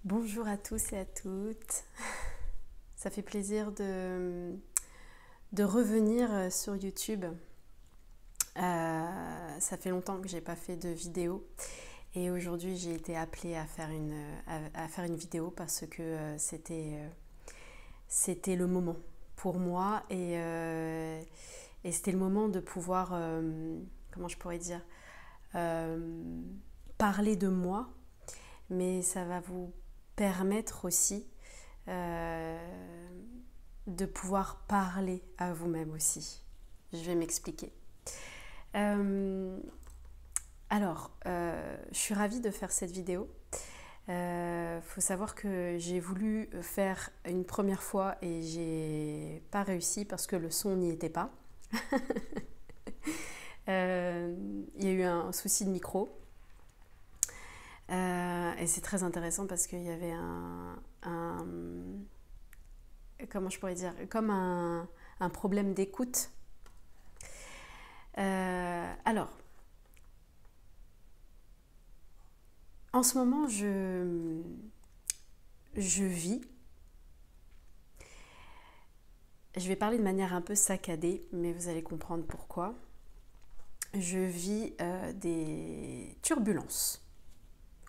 Bonjour à tous et à toutes. Ça fait plaisir de revenir sur YouTube. Ça fait longtemps que j'ai pas fait de vidéo et aujourd'hui j'ai été appelée à faire une vidéo parce que c'était le moment pour moi et c'était le moment de pouvoir, comment je pourrais dire, euh, parler de moi, mais ça va vous permettre aussi euh, de pouvoir parler à vous-même aussi. Je vais m'expliquer. Euh, je suis ravie de faire cette vidéo. Faut savoir que j'ai voulu faire une première fois et j'ai pas réussi parce que le son n'y était pas. Il y a eu un souci de micro. Et c'est très intéressant parce qu'il y avait comment je pourrais dire, comme un problème d'écoute. Alors, en ce moment, je vis. Je vais parler de manière un peu saccadée, mais vous allez comprendre pourquoi. Je vis des turbulences.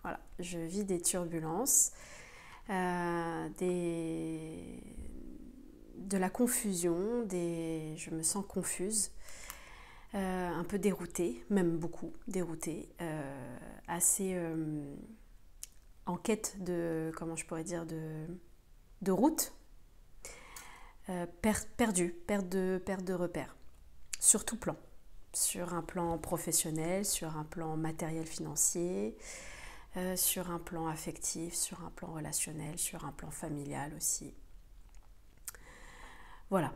Voilà, je vis des turbulences, de la confusion, je me sens confuse, un peu déroutée, même beaucoup déroutée, assez en quête de, comment je pourrais dire, de route, perdue, perte de repères, sur tout plan. Sur un plan professionnel, sur un plan matériel financier, sur un plan affectif, sur un plan relationnel, sur un plan familial aussi. Voilà.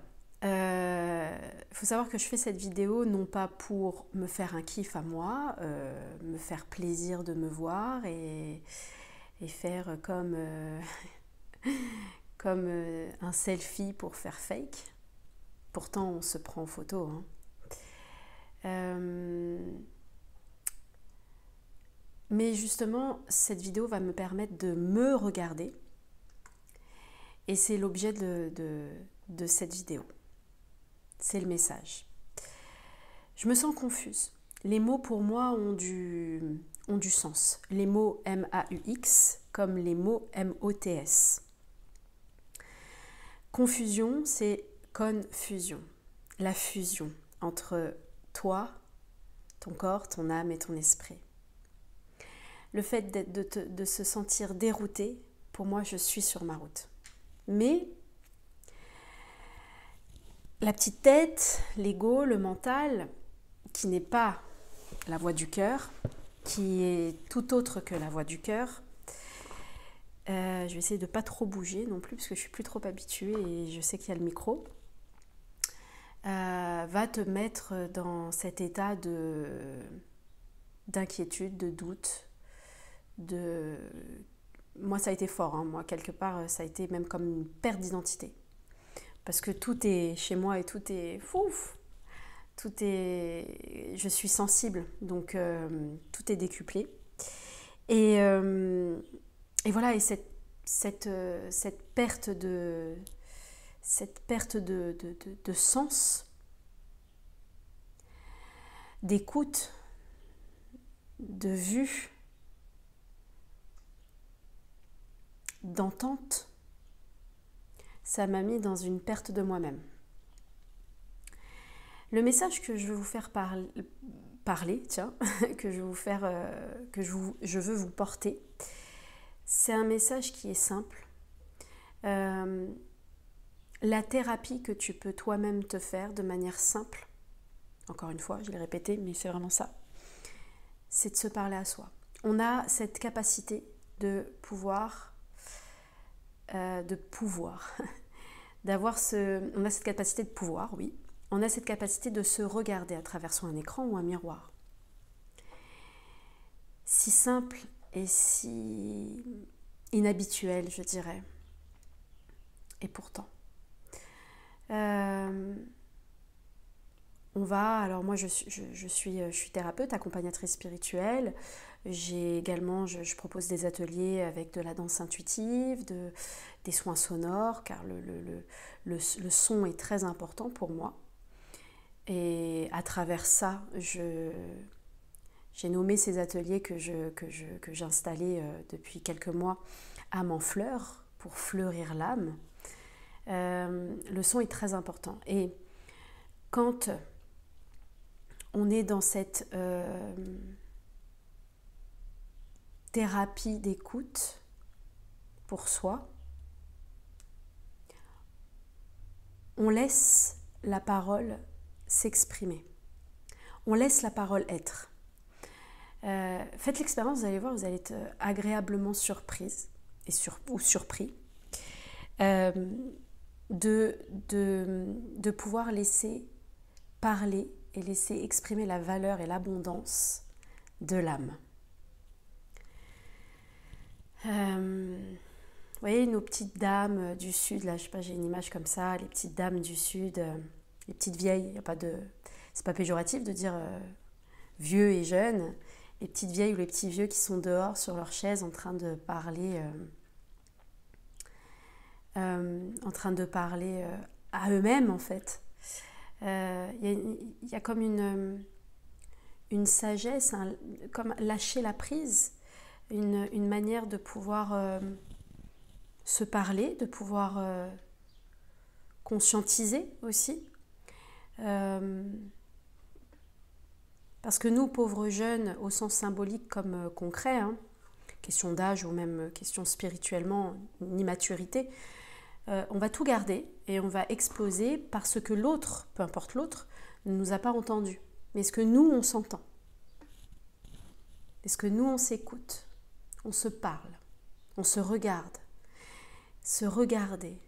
Faut savoir que je fais cette vidéo non pas pour me faire un kiff à moi, me faire plaisir de me voir et faire comme un selfie pour faire fake. Pourtant, on se prend en photo. Hein. Mais justement, cette vidéo va me permettre de me regarder. Et c'est l'objet de cette vidéo. C'est le message. Je me sens confuse. Les mots pour moi ont du sens. Les mots M-A-U-X comme les mots M-O-T-S. Confusion, c'est confusion. La fusion entre toi, ton corps, ton âme et ton esprit. Le fait de se sentir dérouté, pour moi, je suis sur ma route. Mais la petite tête, l'ego, le mental, qui n'est pas la voix du cœur, qui est tout autre que la voix du cœur, je vais essayer de ne pas trop bouger non plus, parce que je suis plus trop habituée et je sais qu'il y a le micro, va te mettre dans cet état d'inquiétude, de doute, Moi, ça a été fort, hein. Moi, quelque part, ça a été même comme une perte d'identité. Parce que tout est chez moi et tout est fouf. Je suis sensible, donc tout est décuplé. Et, euh, et voilà, et cette perte de sens, d'écoute, de vue, d'entente, ça m'a mis dans une perte de moi-même. Le message que je veux vous faire parler, tiens, que je veux vous faire, je veux vous porter, c'est un message qui est simple. La thérapie que tu peux toi-même te faire de manière simple, encore une fois, je l'ai répété, mais c'est vraiment ça, c'est de se parler à soi. On a cette capacité de pouvoir, on a cette capacité de pouvoir, oui, on a cette capacité de se regarder à travers soit un écran ou un miroir. Si simple et si inhabituel, je dirais. Et pourtant. Alors moi je suis thérapeute, accompagnatrice spirituelle, J'ai également, je propose des ateliers avec de la danse intuitive, des soins sonores, car le son est très important pour moi. Et à travers ça, j'ai nommé ces ateliers que j'ai installés depuis quelques mois âme en fleurs, pour fleurir l'âme. Le son est très important. Et quand on est dans cette thérapie d'écoute pour soi, on laisse la parole s'exprimer. On laisse la parole être. Faites l'expérience, vous allez voir, vous allez être agréablement surprise ou surpris de pouvoir laisser parler et laisser exprimer la valeur et l'abondance de l'âme. Vous voyez nos petites dames du Sud, là je sais pas, j'ai une image comme ça, les petites dames du Sud, les petites vieilles, y a pas de, c'est pas péjoratif de dire vieux et jeunes, les petites vieilles ou les petits vieux qui sont dehors sur leur chaise en train de parler, à eux-mêmes en fait. Y a comme une sagesse, comme lâcher la prise, une manière de pouvoir se parler, de pouvoir conscientiser aussi. Parce que nous, pauvres jeunes, au sens symbolique comme concret, question d'âge ou même question spirituellement, d'immaturité, on va tout garder et on va exploser parce que l'autre, peu importe l'autre, ne nous a pas entendus. Mais est-ce que nous, on s'entend? Est-ce que nous, on s'écoute? On se parle? On se regarde? Se regarder,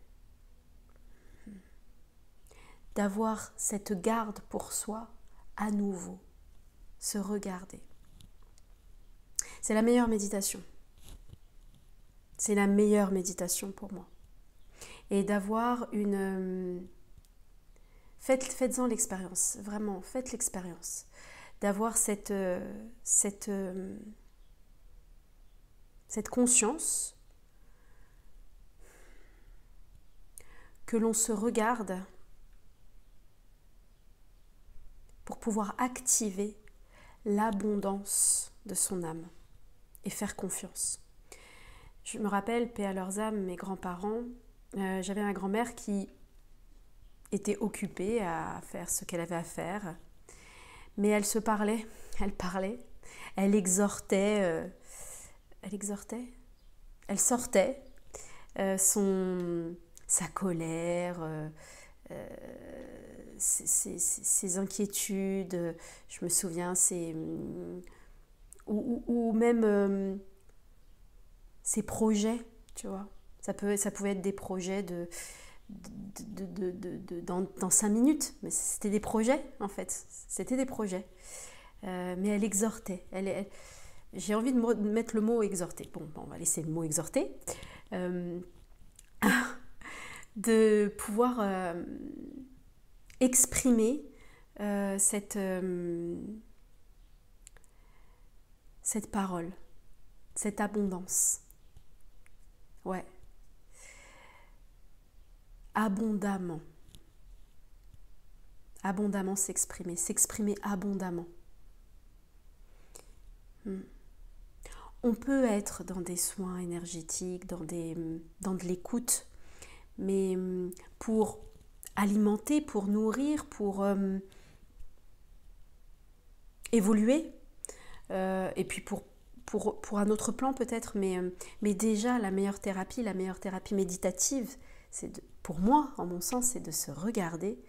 d'avoir cette garde pour soi à nouveau, se regarder. C'est la meilleure méditation. C'est la meilleure méditation pour moi. Et d'avoir une... Faites-en l'expérience, vraiment, faites l'expérience. D'avoir cette conscience que l'on se regarde pour pouvoir activer l'abondance de son âme et faire confiance. Je me rappelle, paix à leurs âmes, mes grands-parents, j'avais ma grand-mère qui était occupée à faire ce qu'elle avait à faire, mais elle se parlait, elle exhortait, elle sortait sa colère, ses inquiétudes, je me souviens, ou même ses projets, tu vois. Ça pouvait être des projets dans 5 minutes, mais c'était des projets en fait, c'était des projets. Mais elle exhortait, j'ai envie de mettre le mot exhorter. Bon, on va laisser le mot exhorter. De pouvoir exprimer cette parole, cette abondance. Ouais. Abondamment. Abondamment s'exprimer abondamment. On peut être dans des soins énergétiques, dans de l'écoute, mais pour alimenter, pour nourrir, pour évoluer, et puis pour un autre plan peut-être, mais déjà la meilleure thérapie méditative, pour moi, en mon sens, c'est de se regarder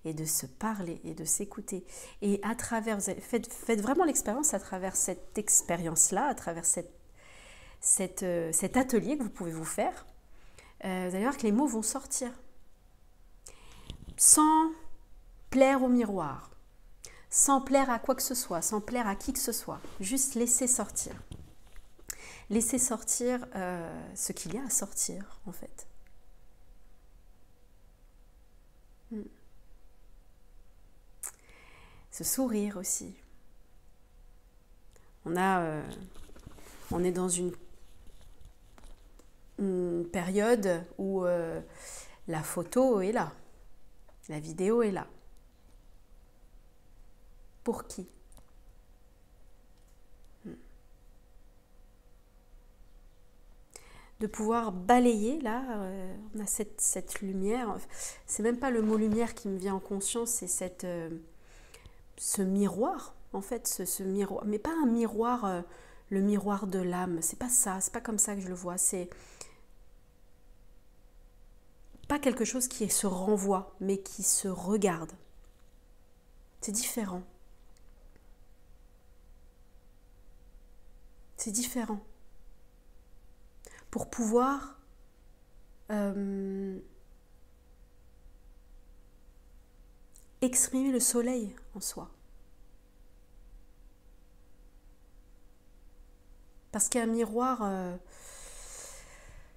et de se parler et de s'écouter. Et à travers, faites vraiment l'expérience à travers cette expérience-là, à travers cet atelier que vous pouvez vous faire. Vous allez voir que les mots vont sortir. Sans plaire au miroir, sans plaire à quoi que ce soit, sans plaire à qui que ce soit. Juste laisser sortir. Laisser sortir ce qu'il y a à sortir, en fait. Ce sourire aussi. On est dans une période où la photo est là, la vidéo est là. Pour qui? De pouvoir balayer, là, on a cette lumière, c'est même pas le mot lumière qui me vient en conscience, c'est ce miroir, en fait, ce miroir, mais pas un miroir, le miroir de l'âme, c'est pas ça, c'est pas comme ça que je le vois, c'est pas quelque chose qui se renvoie, mais qui se regarde. C'est différent. C'est différent. Pour pouvoir exprimer le soleil en soi. Parce qu'un miroir,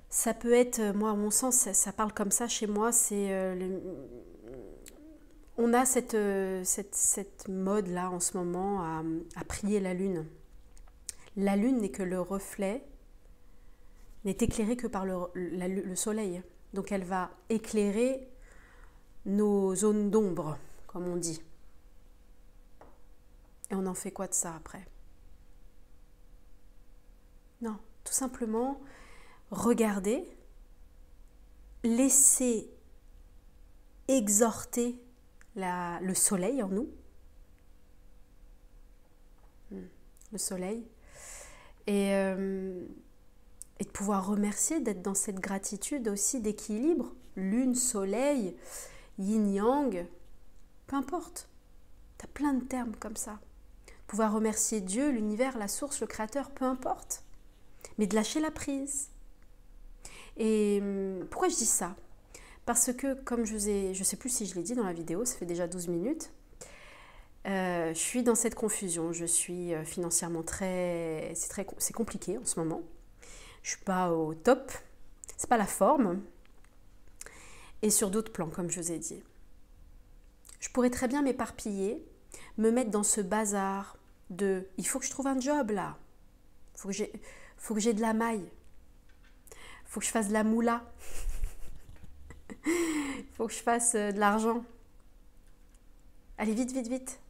ça peut être, moi à mon sens, ça parle comme ça chez moi, on a cette mode-là en ce moment à prier la lune. La lune n'est que le reflet, n'est éclairée que par le soleil. Donc elle va éclairer nos zones d'ombre, comme on dit. Et on en fait quoi de ça après? Non, tout simplement regarder, laisser exhorter le soleil en nous, le soleil, et de pouvoir remercier, d'être dans cette gratitude aussi d'équilibre, lune, soleil, yin-yang, peu importe, tu as plein de termes comme ça. Pouvoir remercier Dieu, l'univers, la source, le créateur, peu importe, mais de lâcher la prise. Et pourquoi je dis ça? Parce que, comme je ne sais plus si je l'ai dit dans la vidéo, ça fait déjà 12 minutes, je suis dans cette confusion. Je suis financièrement c'est compliqué en ce moment. Je ne suis pas au top. C'est pas la forme. Et sur d'autres plans, comme je vous ai dit. Je pourrais très bien m'éparpiller, me mettre dans ce bazar de « il faut que je trouve un job là, il faut que j'ai de la maille, il faut que je fasse de la moula, il faut que je fasse de l'argent. Allez, vite, vite, vite !»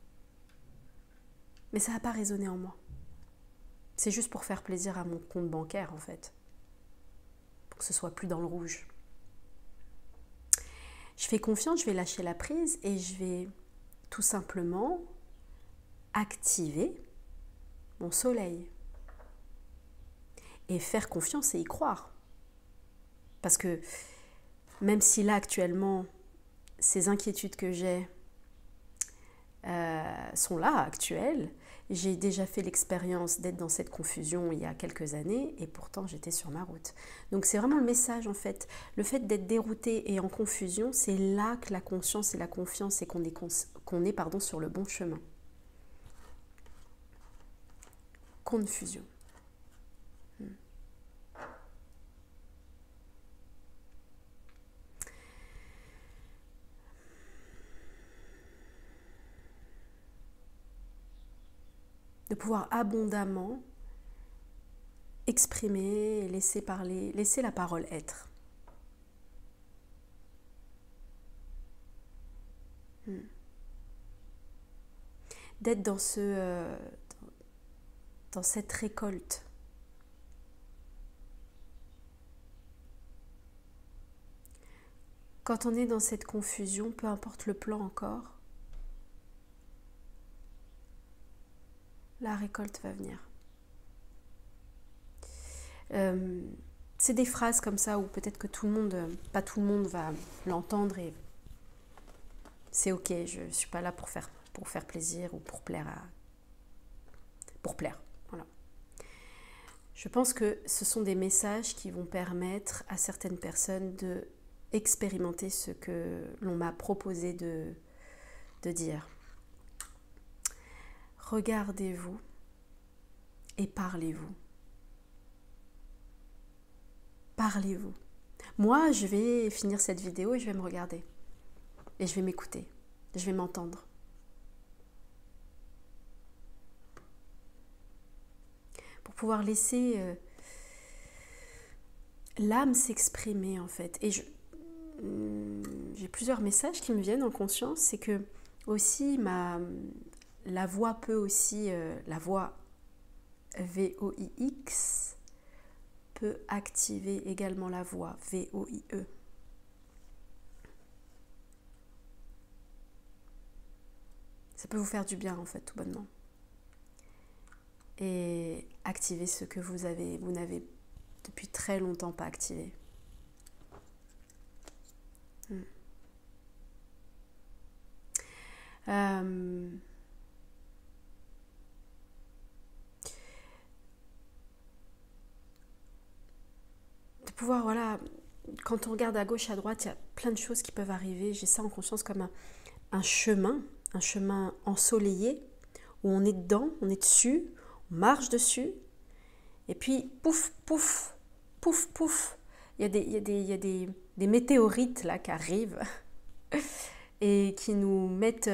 Mais ça n'a pas résonné en moi. C'est juste pour faire plaisir à mon compte bancaire, en fait. Pour que ce soit plus dans le rouge. Je fais confiance, je vais lâcher la prise et je vais tout simplement activer mon soleil. Et faire confiance et y croire. Parce que même si là, actuellement, ces inquiétudes que j'ai sont là, actuelles, j'ai déjà fait l'expérience d'être dans cette confusion il y a quelques années et pourtant j'étais sur ma route. Donc c'est vraiment le message en fait. Le fait d'être dérouté et en confusion, c'est là que la conscience et la confiance et qu'on est sur le bon chemin. Confusion. De pouvoir abondamment exprimer, laisser parler, laisser la parole être. D'être dans cette récolte. Quand on est dans cette confusion, peu importe le plan encore, la récolte va venir. C'est des phrases comme ça où peut-être que pas tout le monde va l'entendre et c'est ok, je ne suis pas là pour faire plaisir ou pour plaire. Voilà. Je pense que ce sont des messages qui vont permettre à certaines personnes de expérimenter ce que l'on m'a proposé de dire. Regardez-vous et parlez-vous. Parlez-vous. Moi, je vais finir cette vidéo et je vais me regarder. Et je vais m'écouter. Je vais m'entendre. pouvoir laisser l'âme s'exprimer en fait. Et j'ai plusieurs messages qui me viennent en conscience, c'est que aussi la voix peut aussi, la voix VOIX peut activer également la voix VOIE. Ça peut vous faire du bien en fait, tout bonnement. Et activer ce que vous n'avez depuis très longtemps pas activé. De pouvoir, voilà, quand on regarde à gauche, à droite, il y a plein de choses qui peuvent arriver. J'ai ça en conscience comme un chemin ensoleillé, où on est dedans, on est dessus, on marche dessus, et puis pouf, pouf, pouf, pouf, il y a des météorites là qui arrivent et qui nous mettent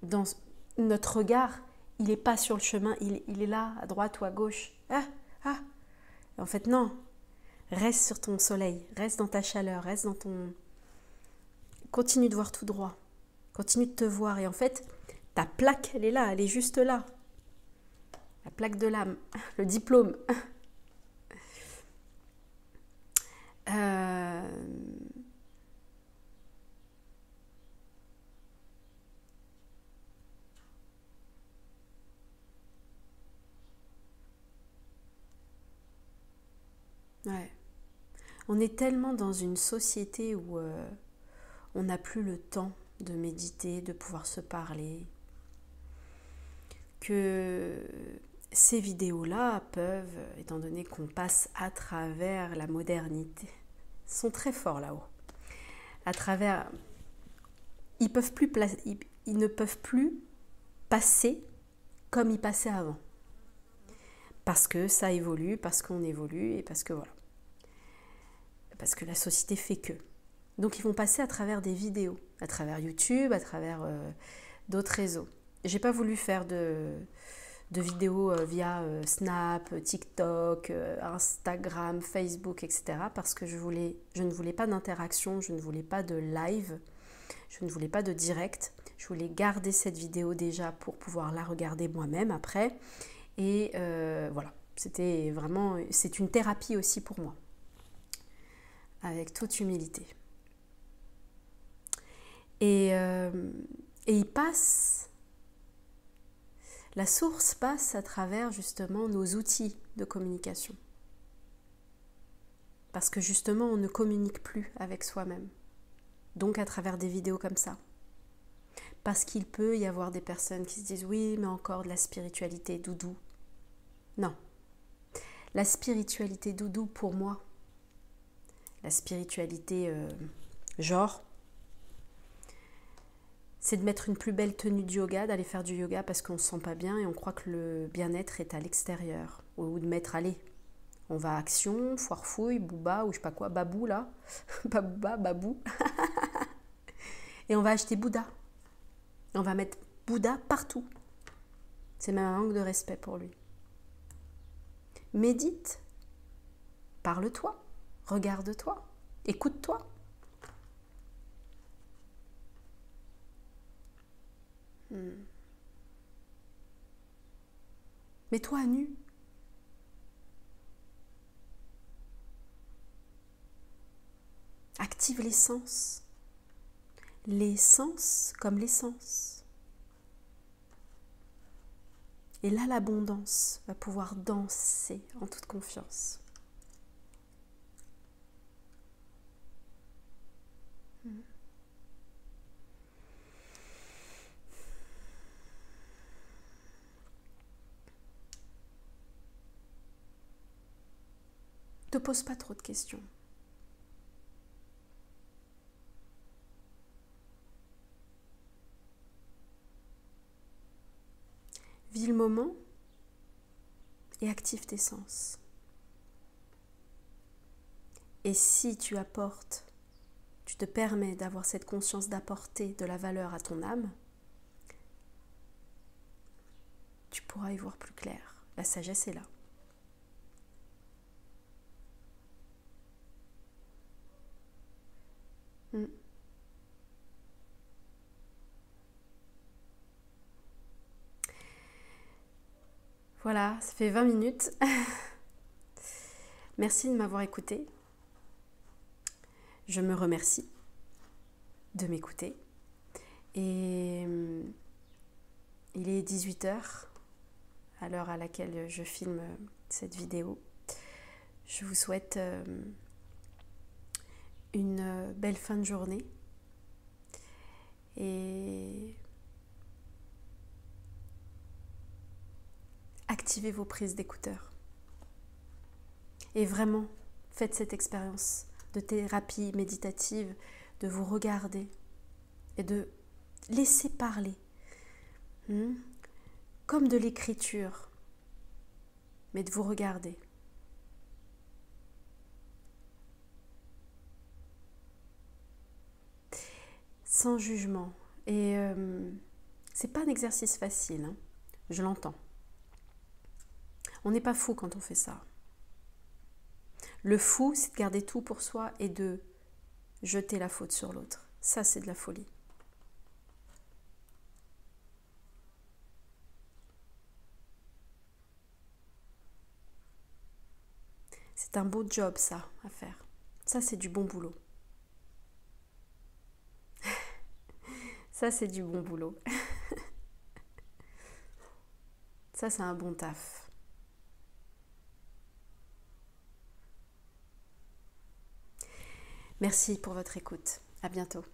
dans notre regard, il n'est pas sur le chemin, il est là, à droite ou à gauche. Et en fait non, reste sur ton soleil, reste dans ta chaleur, reste dans ton... Continue de voir tout droit, continue de te voir, et en fait, ta plaque, elle est là, elle est juste là. La plaque de l'âme, le diplôme. Ouais. On est tellement dans une société où on n'a plus le temps de méditer, de pouvoir se parler, que ces vidéos-là peuvent, étant donné qu'on passe à travers la modernité, sont très forts là-haut. À travers, ils ne peuvent plus passer comme ils passaient avant. Parce que ça évolue, parce qu'on évolue et parce que voilà. Parce que la société fait que. Donc ils vont passer à travers des vidéos, à travers YouTube, à travers d'autres réseaux. J'ai pas voulu faire de vidéos via Snap, TikTok, Instagram, Facebook, etc. parce que je ne voulais pas d'interaction, je ne voulais pas de live, je ne voulais pas de direct. Je voulais garder cette vidéo déjà pour pouvoir la regarder moi-même après. Et voilà, c'était vraiment, c'est une thérapie aussi pour moi, avec toute humilité. Et il passe, la source passe à travers justement nos outils de communication. Parce que justement, on ne communique plus avec soi-même. Donc à travers des vidéos comme ça. Parce qu'il peut y avoir des personnes qui se disent « Oui, mais encore de la spiritualité doudou. » Non. La spiritualité doudou, pour moi, la spiritualité genre, c'est de mettre une plus belle tenue de yoga, d'aller faire du yoga parce qu'on ne se sent pas bien et on croit que le bien-être est à l'extérieur. Ou de mettre, allez, on va à Action, Foire Fouille, Booba, ou je sais pas quoi, Babou là, pas Booba, Babou. Et on va acheter Bouddha. On va mettre Bouddha partout. C'est même un manque de respect pour lui. Médite, parle-toi, regarde-toi, écoute-toi. Mets-toi à nu. Active les sens. Les sens comme l'essence. Et là, l'abondance va pouvoir danser en toute confiance. Ne te pose pas trop de questions. Vis le moment et active tes sens. Et si tu apportes, tu te permets d'avoir cette conscience d'apporter de la valeur à ton âme, tu pourras y voir plus clair. La sagesse est là. Mm. Voilà, ça fait 20 minutes. Merci de m'avoir écouté. Je me remercie de m'écouter. Et il est 18 h à l'heure à laquelle je filme cette vidéo. Je vous souhaite une belle fin de journée et activez vos prises d'écouteurs. Et vraiment, faites cette expérience de thérapie méditative, de vous regarder et de laisser parler, comme de l'écriture, mais de vous regarder. Sans jugement. Et c'est pas un exercice facile, hein. Je l'entends. On n'est pas fou quand on fait ça. Le fou, c'est de garder tout pour soi et de jeter la faute sur l'autre. Ça, c'est de la folie. C'est un beau job, ça, à faire. Ça, c'est du bon boulot. Ça, c'est du bon boulot. Ça, c'est un bon taf. Merci pour votre écoute. À bientôt.